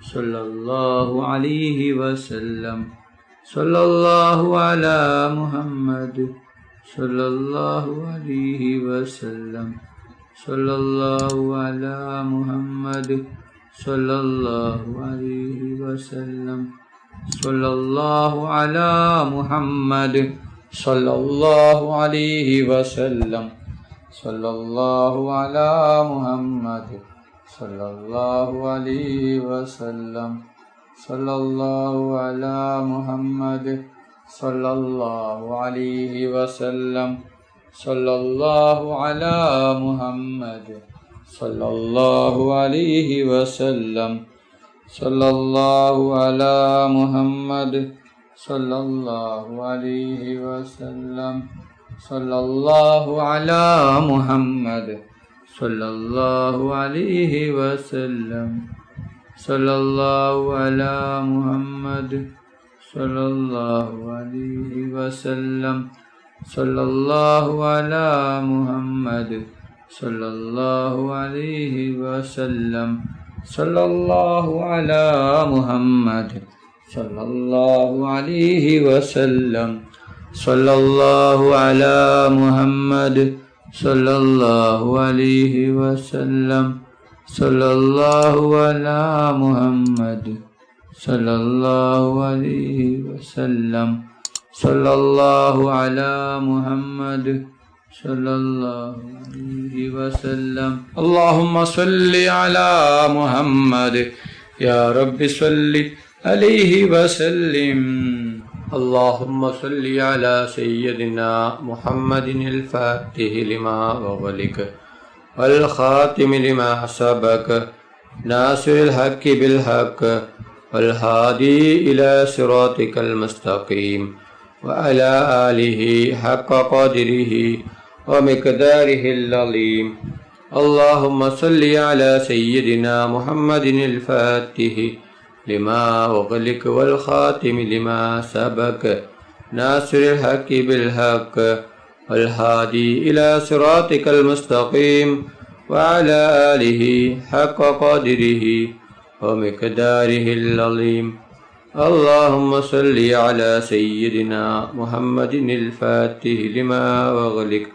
صلى الله عليه وسلم صلى الله على محمد صلى الله عليه وسلم صلى الله على محمد صلى الله عليه وسلم صلى الله على محمد صلى الله عليه وسلم صلى الله على محمد صلى الله عليه وسلم صلى الله على محمد صلى الله عليه وسلم صلى الله على محمد صلى الله عليه وسلم صلى الله على محمد صلى الله عليه وسلم صلى الله على محمد صلى الله عليه وسلم صلى الله على محمد صلى الله عليه وسلم صلى الله على محمد صلى الله عليه وسلم صلى الله على محمد صلى الله عليه وسلم صلى الله على محمد صلى الله عليه وسلم صلى الله على محمد صلى الله عليه وسلم صلى الله على محمد صلى الله عليه وسلم اللهم صل على محمد يا رب صل عليه وسلم اللهم صل على سيدنا محمد الفاتح لما أغلق والخاتم لما سبق ناصر الحق بالحق والهادي إلى صراطك المستقيم وعلى آله حق قدره ومقداره العظيم اللهم صل على سيدنا محمد الفاتح لما أغلق والخاتم لما سبق ناصر الحق بالحق والهادي إلى صراطك المستقيم وعلى آله حق قدره ومقداره العظيم اللهم صل على سيدنا محمد الفاتح لما أغلق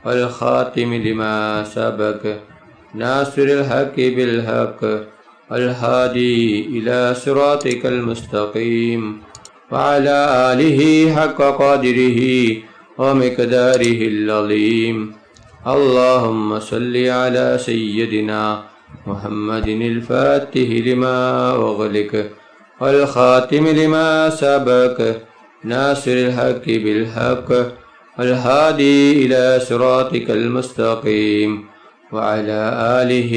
والخاتم لما سبق ناصر الحق بالحق والهادي إلى صراطك المستقيم وعلى آله حق قدره ومقداره العظيم اللهم صل على سيدنا محمد الفاتح لما أغلق والخاتم لما سبق ناصر الحق بالحق والهادي إلى صراطك المستقيم وعلى آله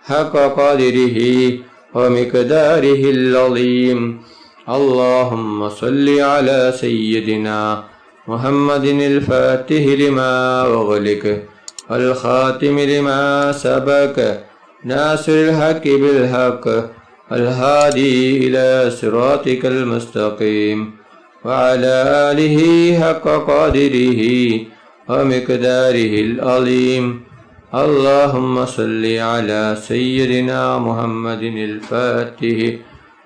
حق قدره ومقداره العظيم اللهم صل على سيدنا محمد الفاتح لما أغلق والخاتم لما سبق ناصر الحق بالحق والهادي إلى صراطك المستقيم وعلى آله حق قدره ومقداره العظيم اللهم صل على سيدنا محمد الفاتح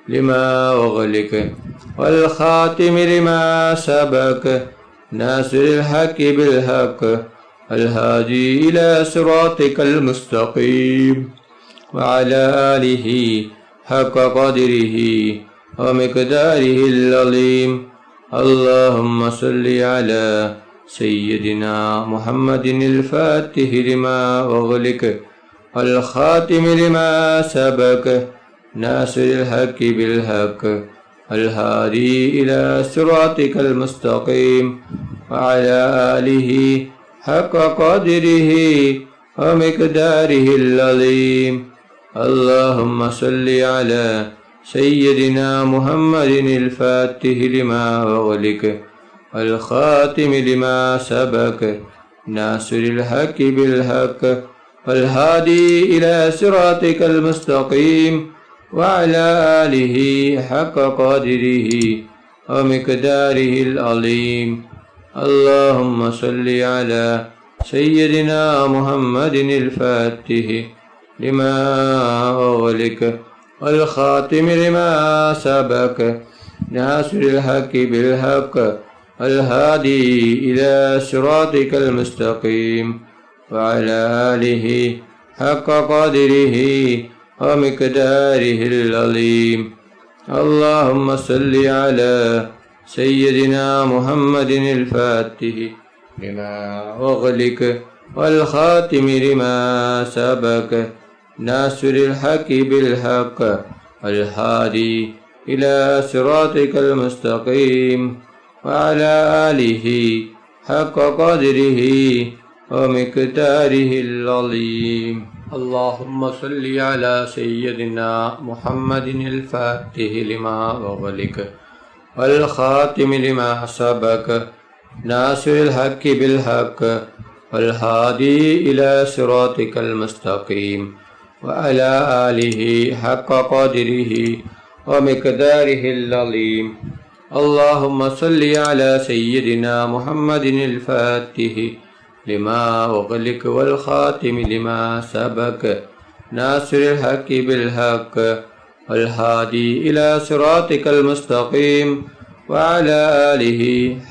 لما أغلق والخاتم لما سبق ناصر الحق بالحق الهادي إلى صراطك المستقيم وعلى آله حق قدره ومقداره العظيم اللهم صل على سيدنا محمد الفاتح لما أغلق والخاتم لما سبق ناصر الحق بالحق الهادي إلى صراطك المستقيم وعلى آله حق قدره ومقداره العظيم اللهم صل على سيدنا محمد الفاتح لما أغلق والخاتم لما سبق ناصر الحق بالحق والهادي إلى صراطك المستقيم وعلى آله حق قدره ومقداره العظيم اللهم صل على سيدنا محمد الفاتح لما أغلق والخاتم لما سبق ناصر الحق بالحق الهادي إلى صراطك المستقيم وعلى آله حق قدره ومقداره العظيم. اللهم صل على سيدنا محمد الفاتح لما أغلق والخاتم لما سبق ناصر الحق بالحق الهادي إلى صراطك المستقيم وعلى آله حق قدره ومقداره العظيم. اللهم صل على سيدنا محمد الفاتح لما أغلق والخاتم لما سبق ناصر الحق بالحق والهادي إلى صراطك المستقيم وعلى آله حق قدره ومقداره العظيم. اللهم صل على سيدنا محمد الفاتح لما أغلق والخاتم لما سبق ناصر الحق بالحق والهادي إلى صراطك المستقيم وعلى آله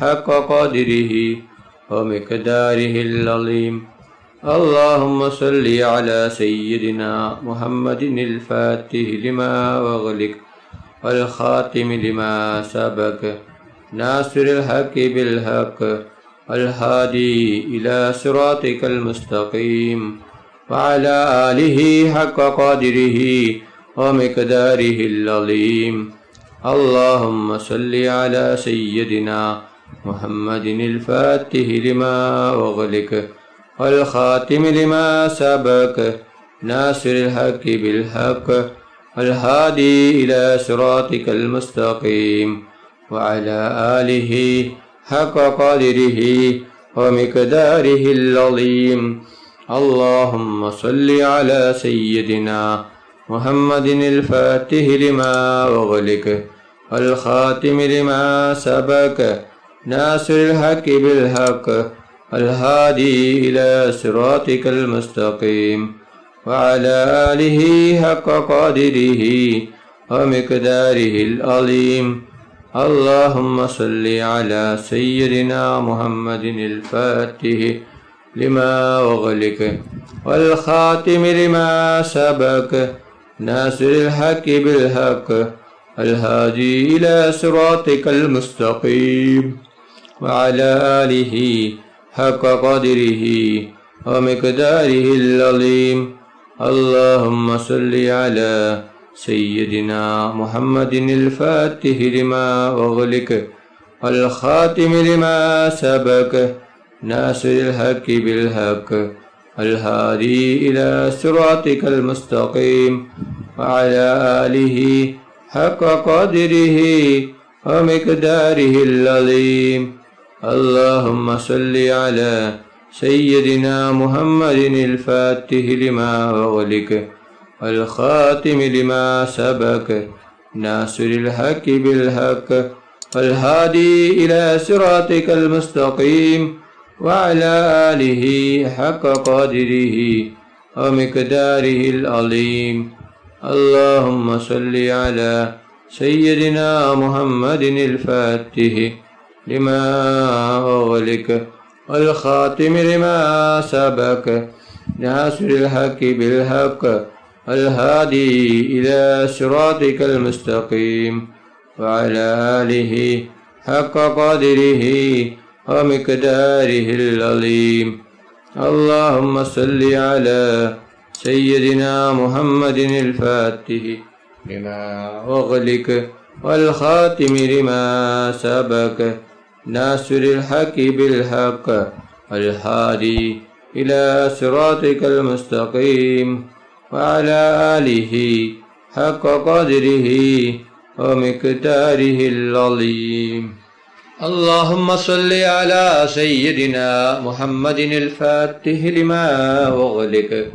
حق قدره ومقداره العظيم. اللهم صل على سيدنا محمد الفاتح لما أغلق والخاتم لما سبق ناصر الحق بالحق الهادي إلى صراطك المستقيم وعلى آله حق قدره ومقداره العظيم. اللهم صل على سيدنا محمد الفاتح لما أغلق والخاتم لما سبق ناصر الحق بالحق الهادي إلى صراطك المستقيم وعلى آله حق قدره ومقداره العظيم. اللهم صل على سيدنا محمد الفاتح لما أغلق والخاتم لما سبق ناصر الحق بالحق الهادي إلى صراطك المستقيم وعلى آله حق قدره ومقداره العظيم. اللهم صل على سيدنا محمد الفاتح لما أغلق والخاتم لما سبق ناصر الحق بالحق الهادي إلى صراطك المستقيم وعلى آله حق قدره ومقداره العظيم. اللهم صل على سيدنا محمد الفاتح لما أغلق والخاتم لما سبق ناصر الحق بالحق الهادي إلى صراطك المستقيم وعلى آله حق قدره ومقداره العظيم. اللهم صل على سيدنا محمد الفاتح لما أغلق والخاتم لما سبق ناصر الحق بالحق الهادي إلى صراطك المستقيم وعلى آله حق قدره ومقداره العظيم. اللهم صل على سيدنا محمد الفاتح لما أغلق والخاتم لما سبق ناصر الحق بالحق الهادي إلى صراطك المستقيم وعلى آله حق قدره ومقداره العظيم. اللهم صل على سيدنا محمد الفاتح لما أغلق والخاتم لما سبق ناصر الحق بالحق الهادي إلى صراطك المستقيم وعلى آله حق قدره ومقداره العظيم. اللهم صل على سيدنا محمد الفاتح لما أغلق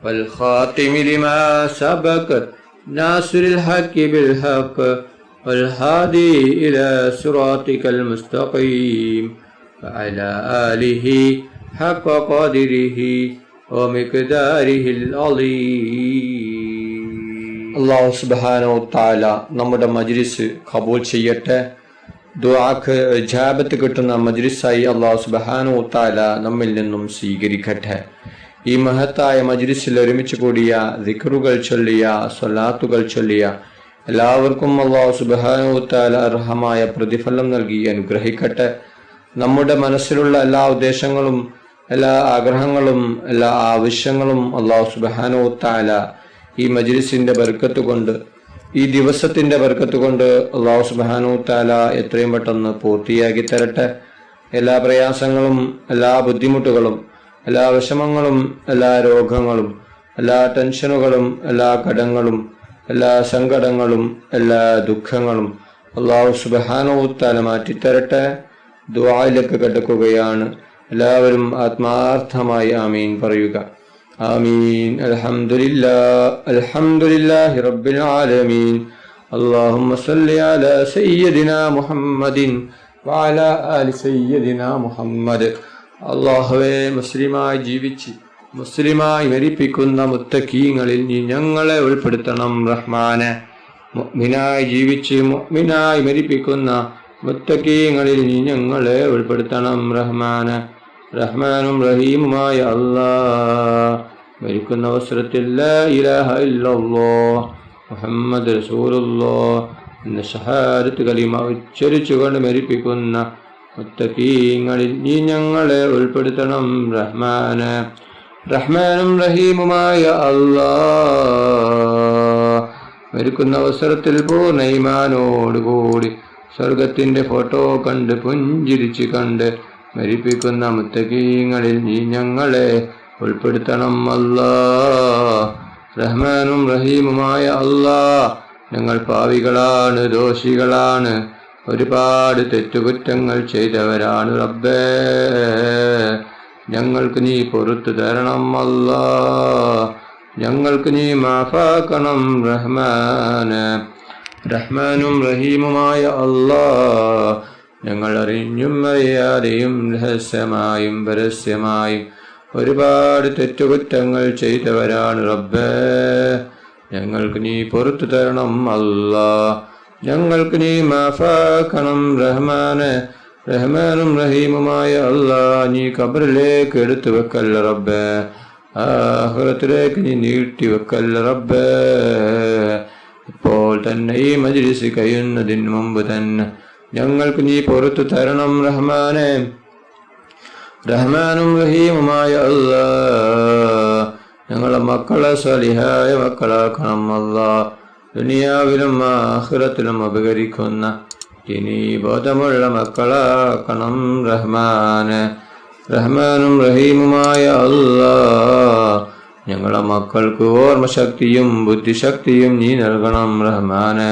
والخاتم لما سبق ناصر الحق بالحق والهادي إلى صراطك المستقيم وعلى آله حق قدره ومقداره العظيم. അല്ലാഹു സുബ്ഹാനഹു തആല നമ്മുടെ മജ്ലിസ് ഖബൂൽ ചെയ്യട്ടെ. ദുആക്ക് ഇജാബത്ത് കിട്ടുന്ന മജ്ലിസായി അല്ലാഹു സുബ്ഹാനഹു തആല നമ്മിൽ നിന്നും സ്വീകരിക്കട്ടെ. ഈ മഹത്തായ മജ്ലിസിൽ ഒരുമിച്ച് കൂടിയ ദിക്റുകൾ ചൊല്ലിയ സ്വലാത്തുകൾ ചൊല്ലിയ എല്ലാവർക്കും അല്ലാഹു സുബ്ഹാനഹു തആല അർഹമായ പ്രതിഫലം നൽകി അനുഗ്രഹിക്കട്ടെ. നമ്മുടെ മനസ്സിലുള്ള എല്ലാ ഉദ്ദേശങ്ങളും എല്ലാ ആഗ്രഹങ്ങളും എല്ലാ ആവശ്യങ്ങളും അല്ലാഹു സുബ്ഹാനഹു തആല ഈ മജ്ലിസിന്റെ ബർക്കത്ത് കൊണ്ട് ഈ ദിവസത്തിന്റെ ബർക്കത്ത് കൊണ്ട് അല്ലാഹു സുബ്ഹാനഹു തആല എത്രയും പെട്ടെന്ന് പൂർത്തിയാക്കി തരട്ടെ. എല്ലാ പ്രയാസങ്ങളും എല്ലാ ബുദ്ധിമുട്ടുകളും എല്ലാ വിഷമങ്ങളും എല്ലാ രോഗങ്ങളും എല്ലാ ടെൻഷനുകളും എല്ലാ കടങ്ങളും എല്ലാ സങ്കടങ്ങളും എല്ലാ ദുഃഖങ്ങളും അല്ലാഹു സുബ്ഹാനഹു തആല മാറ്റിത്തരട്ടെ. ദുആയിലേക്ക് കടക്കുകയാണ്. എല്ലാവരും ആത്മാർത്ഥമായി ആമീൻ പറയുക. ആമീൻ. അൽഹംദുലില്ലാഹി റബ്ബിൽ ആലമീൻ. അല്ലാഹുമ്മ സ്വല്ലി അലാ സയ്യിദിനാ മുഹമ്മദിൻ വഅലാ ആലി സയ്യിദിനാ മുഹമ്മദ്. അല്ലാഹുവേ, മുസ്ലിമായി ജീവിച്ച് മുസ്ലിമായി മരിപ്പിക്കുന്ന മുത്തഖീങ്ങളിൽ നീ ഞങ്ങളെ ഉൾപ്പെടുത്തണം റഹ്മാനെ. മുഅ്മിനായി ജീവിച്ച് മുഅ്മിനായി മരിപ്പിക്കുന്ന മുത്തഖീങ്ങളിൽ നീ ഞങ്ങളെ ഉൾപ്പെടുത്തണം റഹ്മാനെ. റഹ്മാനും റഹീമുമായ അല്ലാഹ്, മരിക്കുന്ന അവസരത്തിൽ ലാ ഇലാഹ ഇല്ലല്ലാഹ് മുഹമ്മദ് റസൂലുള്ളാഹ് എന്ന ഷഹാദത്ത് കലിമ ഉച്ചരിച്ചുകൊണ്ട് മരിപ്പിക്കുന്ന മുത്തഖീങ്ങളിൽ നീ ഞങ്ങളെ ഉൾപ്പെടുത്തണം റഹ്മാനെ. റഹ്മാനും റഹീമുമായ അല്ലാഹ്, മരിക്കുന്ന അവസരത്തിൽ പൂർണ്ണ ഈമാനോടുകൂടി സ്വർഗത്തിന്റെ ഫോട്ടോ കണ്ട് പുഞ്ചിരിച്ച് കണ്ട് മരിപ്പിക്കുന്ന മുത്തഖീങ്ങളിൽ നീ ഞങ്ങളെ ഉൾപ്പെടുത്തണം അല്ലാഹ്. റഹ്മാനും റഹീമുമായ അല്ലാഹ്, ഞങ്ങൾ പാവികളാണ്, ദോഷികളാണ്, ഒരുപാട് തെറ്റുകുറ്റങ്ങൾ ചെയ്തവരാണ് റബ്ബേ. ഞങ്ങൾക്ക് നീ പൊറുത്തു തരണം അല്ലാഹ്. ഞങ്ങൾക്ക് നീ മാഫാക്കണം റഹ്മാനെ. റഹ്മാനും റഹീമുമായ അല്ലാഹ്, ഞങ്ങൾ അറിഞ്ഞും അറിയാതെയും രഹസ്യമായും പരസ്യമായും ഒരുപാട് തെറ്റുകുറ്റങ്ങൾ ചെയ്തവരാണ് റബ്ബേ. ഞങ്ങൾക്ക് നീ പൊറുത്തു തരണം അല്ലാഹ്. ഞങ്ങൾക്ക് നീ മാഫാക്കണം റഹ്മാനെ. റഹ്മാനും റഹീമുമായ അല്ലാഹ്, നീ ഖബറിലേക്ക് എടുത്തു വെക്കല്ല റബ്ബേ. ആഖിറത്തിലേക്ക് നീ നീട്ടി വെക്കല്ല റബ്ബേ. ഇപ്പോൾ തന്നെ ഈ മജ്ലിസ് കഴിയുന്നതിന് മുമ്പ് തന്നെ ഞങ്ങൾക്ക് നീ പൊറുത്തു തരണം റഹ്മാനെ. റഹ്മാനും റഹീമുമായ അല്ലാഹ്, ഞങ്ങളെ മക്കളെ സാലിഹായ മക്കളാക്കണം അല്ലാഹ്. ദുനിയാവിലും ആഖിറത്തിലും ഉപകരിക്കുന്ന ഇനി ബോധമുള്ള മക്കളാക്കണം റഹ്മാനെ. റഹ്മാനും റഹീമുമായ അല്ലാഹ്, ഞങ്ങളെ മക്കൾക്ക് ഓർമ്മശക്തിയും ബുദ്ധിശക്തിയും നീ നൽകണം റഹ്മാനെ.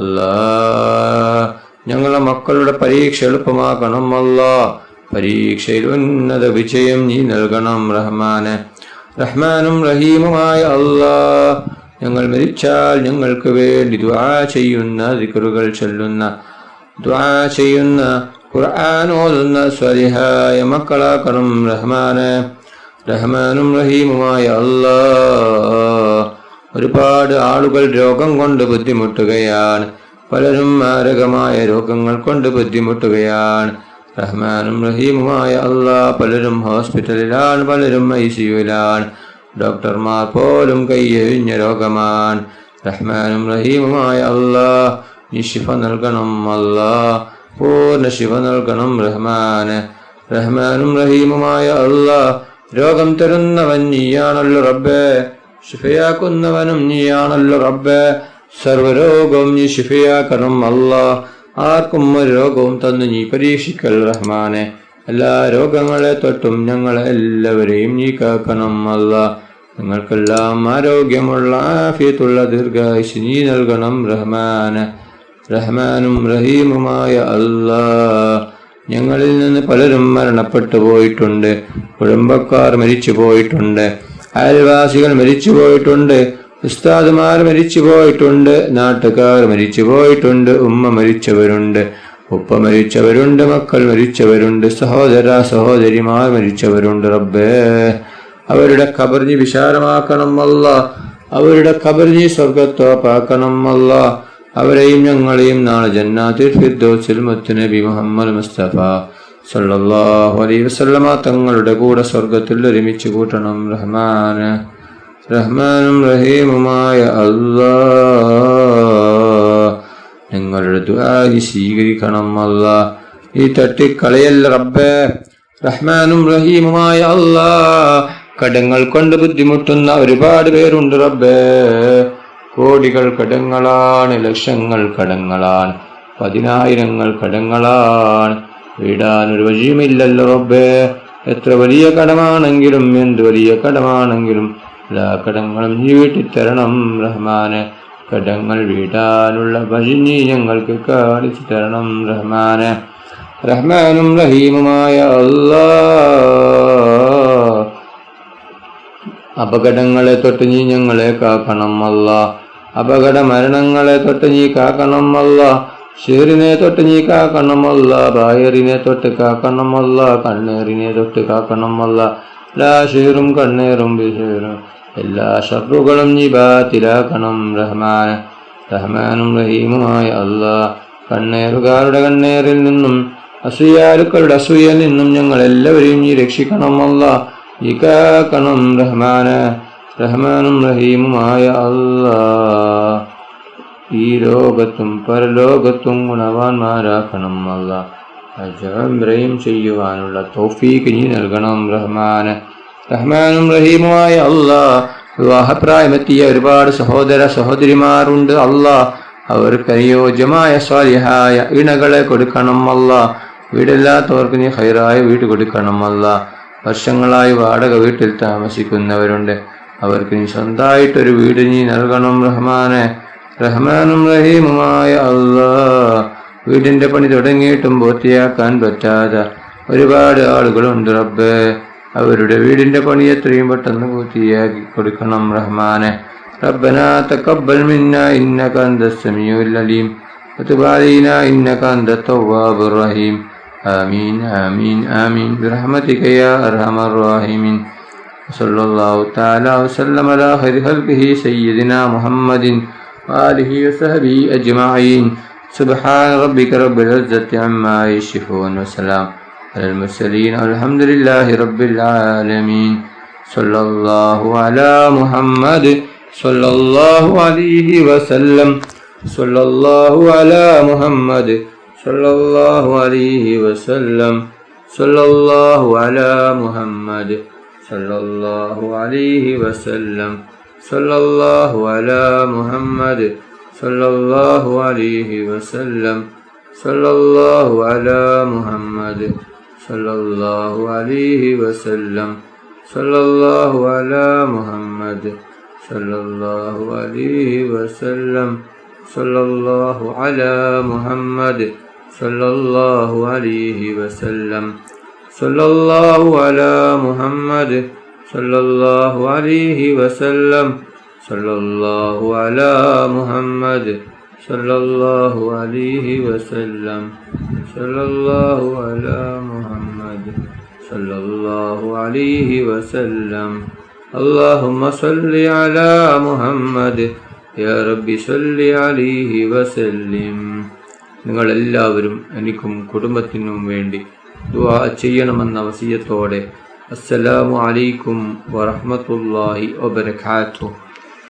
അല്ലാഹ്, ഞങ്ങളെ മക്കളുടെ പരീക്ഷ എളുപ്പമാക്കണം അല്ലാഹ്. പരീക്ഷയിൽ ഉന്നത വിജയം നീ നൽകണം റഹ്മാനെ. റഹ്മാനും റഹീമുമായ അല്ലാഹ്, ഞങ്ങൾ മരിച്ചാൽ ഞങ്ങൾക്ക് വേണ്ടി ദുആ ചെയ്യുന്ന ദിക്റുകൾ ചൊല്ലുന്ന ദുആ ചെയ്യുന്ന ഖുർആൻ ഓതുന്ന സ്വാലിഹായ മക്കളാക്കണം റഹ്മാനെ. റഹ്മാനും റഹീമുമായ അല്ലാഹ്, ഒരുപാട് ആളുകൾ രോഗം കൊണ്ട് ബുദ്ധിമുട്ടുകയാണ്. പലരും മാരകമായ രോഗങ്ങൾ കൊണ്ട് ബുദ്ധിമുട്ടുകയാണ്. റഹ്മാനും റഹീമുമായ അല്ലാഹ്, പലരും ഹോസ്പിറ്റലിലാണ്, പലരും ICUവിലാണ്. ഡോക്ടർമാർ പോലും കൈയൊഴിഞ്ഞ രോഗമാണ്. റഹ്മാനും റഹീമുമായ അല്ലാഹ്, നീ ശിഫ നൽകണം അല്ലാഹ്. പൂർണ്ണ ശിഫ നൽകണം റഹ്മാനെ. റഹ്മാനും റഹീമുമായ അല്ലാഹ്, രോഗം തരുന്നവൻ നീയാണല്ലോ റബ്ബേ. ശിഫയാക്കുന്നവനും നീയാണല്ലോ റബ്ബേ. സർവരോഗവും നീ ശിഫയാക്കണം അല്ലാഹ്. ആർക്കും ഒരു രോഗവും തന്നു നീ പരീക്ഷിക്കൽ റഹ്മാനെ. എല്ലാ രോഗങ്ങളെ തൊട്ടും ഞങ്ങളെ എല്ലാവരെയും നീ കാക്കണം അല്ലാഹ്. ഞങ്ങൾക്കെല്ലാം ആരോഗ്യമുള്ള ആഫിയത്തുള്ള ദീർഘായുസ് നീ നൽകണം റഹ്മാനെ. റഹ്മാനും റഹീമുമായ അല്ലാഹ്, ഞങ്ങളിൽ നിന്ന് പലരും മരണപ്പെട്ടു പോയിട്ടുണ്ട്. കുടുംബക്കാർ മരിച്ചു പോയിട്ടുണ്ട്, അയൽവാസികൾ മരിച്ചു പോയിട്ടുണ്ട്, ഉസ്താദുമാർ മരിച്ചു പോയിട്ടുണ്ട്, നാട്ടുകാർ മരിച്ചു പോയിട്ടുണ്ട്, ഉമ്മ മരിച്ചവരുണ്ട്, ഉപ്പ മരിച്ചവരുണ്ട്, മക്കൾ മരിച്ചവരുണ്ട്, സഹോദര സഹോദരിമാർ മരിച്ചവരുണ്ട് റബ്ബേ. അവരുടെ ഖബർ നീ വിശാലമാക്കണം അല്ലാഹ്. അവരുടെ ഖബർ നീ സ്വർഗത്തോപ്പാക്കണം അല്ലാ. അവരെയും ഞങ്ങളെയും നാളെ ജന്നാത്തുൽ ഫിർദൗസിൽ മുത്തുനബി മുഹമ്മദ് മുസ്തഫ സല്ലല്ലാഹു അലൈഹി വസല്ലമ തങ്ങളുടെ കൂടെ സ്വർഗത്തിൽ ഒരുമിച്ച് കൂട്ടണം. റഹ്മാനും റഹീമുമായ അല്ലാഹ്, ഞങ്ങളുടെ ദുആ സ്വീകരിക്കണം അല്ലാഹ്. ഈ തട്ടിക്കളയല്ല റബ്ബേ. റഹ്മാനും റഹീമുമായ അല്ലാഹ്, കടങ്ങൾ കൊണ്ട് ബുദ്ധിമുട്ടുന്ന ഒരുപാട് പേരുണ്ട് റബ്ബേ. കോടികൾ കടങ്ങളാണ്, ലക്ഷങ്ങൾ കടങ്ങളാണ്, 10,000 കടങ്ങളാണ്. വീടാനൊരു വഴിയുമില്ലല്ലോ റബ്ബേ. എത്ര വലിയ കടമാണെങ്കിലും എന്ത് വലിയ കടമാണെങ്കിലും എല്ലാ കടങ്ങളും നീ വീട്ടിത്തരണം റഹ്മാനെ. കടങ്ങൾ വീടാനുള്ള വഴി നീ ഞങ്ങൾക്ക് കാണിച്ചു തരണം റഹ്മാനെ. റഹ്മാനും റഹീമുമായ അല്ലാഹ്, അപകടങ്ങളെ തൊട്ട് നീ ഞങ്ങളെ കാക്കണം അല്ലാ. അപകട മരണങ്ങളെ തൊട്ട് നീ കാക്കണം അല്ലാ. ഷേറിനെ തൊട്ട് നീ കാക്കണം അല്ലാ. ബായറിനെ തൊട്ട് കാക്കണം അല്ലാ. കണ്ണേറിനെ തൊട്ട് കാക്കണം അല്ലാ. എല്ലാ ഷേറും കണ്ണേറും ബിഷേറും എല്ലാ ഷർറുകളും നീ ബാത്തിലാക്കണം റഹ്മാൻ. റഹ്മാനും റഹീമുമായ അല്ലാ, കണ്ണേറുകാരുടെ കണ്ണേറിൽ നിന്നും അസൂയാലുക്കളുടെ അസൂയയിൽ നിന്നും ഞങ്ങൾ എല്ലാവരെയും നീ രക്ഷിക്കണം അല്ലാ. നീ കാക്കണം റഹ്മാനെ. റഹ്മാനും റഹീമുമായ അല്ലാ, ഈ ലോകത്തും പരലോകത്തും ഗുണവാന്മാരാക്കണം അല്ലാ. അജംറയും ചെയ്യുവാനുള്ള തൗഫീഖ് നീ നൽകണം റഹ്മാനെ. റഹ്മാനും റഹീമുമായ അല്ലാ, വിവാഹപ്രായമെത്തിയ ഒരുപാട് സഹോദര സഹോദരിമാരുണ്ട് അല്ലാ. അവർക്ക് അനുയോജ്യമായ സ്വാലിഹായ ഇണകളെ കൊടുക്കണം അല്ലാ. വീടില്ലാത്തവർക്ക് നീ ഖൈറായ വീട് കൊടുക്കണം അല്ലാ. വർഷങ്ങളായി വാടക വീട്ടിൽ താമസിക്കുന്നവരുണ്ട്, അവർക്ക് നീ സ്വന്തമായിട്ടൊരു വീട് നീ നൽകണം റഹ്മാനെ. റഹ്മാനും റഹീമുമായ അല്ലാ, വീടിന്റെ പണി തുടങ്ങിയിട്ടും പൂർത്തിയാക്കാൻ പറ്റാതെ ഒരുപാട് ആളുകളുണ്ട് റബ്ബേ. അവരുടെ വീടിന്റെ പണി എത്രയും പെട്ടെന്ന് പൂർത്തിയാക്കി കൊടുക്കണം റഹ്മാനെ. റബ്ബനാ തഖബ്ബൽ മിന്നാ ഇന്നക അന്തസ് സമീഉൽ അലീം വതുബ് അലൈനാ ഇന്നക അന്തത് തവ്വാബുർ റഹീം. ആമീൻ ആമീൻ ആമീൻ ബിറഹ്മതിക യാ അർഹമർ റഹീമീൻ. സല്ലല്ലാഹു തആല വസല്ലമ അലാ ഖൈരി ഖൽഖിഹി സയ്യിദിനാ മുഹമ്മദിൻ വആലിഹി വസഹ്ബിഹി അജ്മഈൻ. സുബ്ഹാന റബ്ബിക റബ്ബിൽ ഇസ്സത്തി അമ്മാ യസിഫൂൻ വസലാം അലൽ മുർസലീൻ വൽഹംദുലില്ലാഹി റബ്ബിൽ ആലമീൻ. സല്ലല്ലാഹു അലാ മുഹമ്മദ് സല്ലല്ലാഹു അലൈഹി വസല്ലം. സല്ലല്ലാഹു അലാ മുഹമ്മദ് സല്ലല്ലാഹു അലൈഹി വസല്ലം. സല്ലല്ലാഹു അലാ മുഹമ്മദ് സല്ലല്ലാഹു അലൈഹി വസല്ലം. സല്ലല്ലാഹു അലാ മുഹമ്മദ് സല്ലല്ലാഹു അലൈഹി വസല്ലം. സല്ലല്ലാഹു അലാ മുഹമ്മദ് സല്ലല്ലാഹു അലൈഹി വസല്ലം. സല്ലല്ലാഹു അലാ മുഹമ്മദ് സല്ലല്ലാഹു അലൈഹി വസല്ലം. സല്ലല്ലാഹു അലാ മുഹമ്മദ് സല്ലല്ലാഹു അലൈഹി വസല്ലം. സല്ലല്ലാഹു അലാ മുഹമ്മദ് സല്ലല്ലാഹു അലൈഹി വസല്ലം. സല്ലല്ലാഹു അലാ മുഹമ്മദ് സല്ലല്ലാഹു അലൈഹി വസല്ലം. സല്ലല്ലാഹു അലാ മുഹമ്മദ് സല്ലല്ലാഹു അലൈഹി വസല്ലം. അല്ലാഹുമ്മ സ്വല്ലി അലാ മുഹമ്മദ് യാ റബ്ബി സ്വല്ലി അലൈഹി വസല്ലിം. നിങ്ങളെല്ലാവരും എനിക്കും കുടുംബത്തിനും വേണ്ടി ദുആ ചെയ്യണമെന്ന വസിയത്തോടെ അസ്സലാമു അലൈക്കും വറഹ്മത്തുള്ളാഹി വബറകാതുഹു.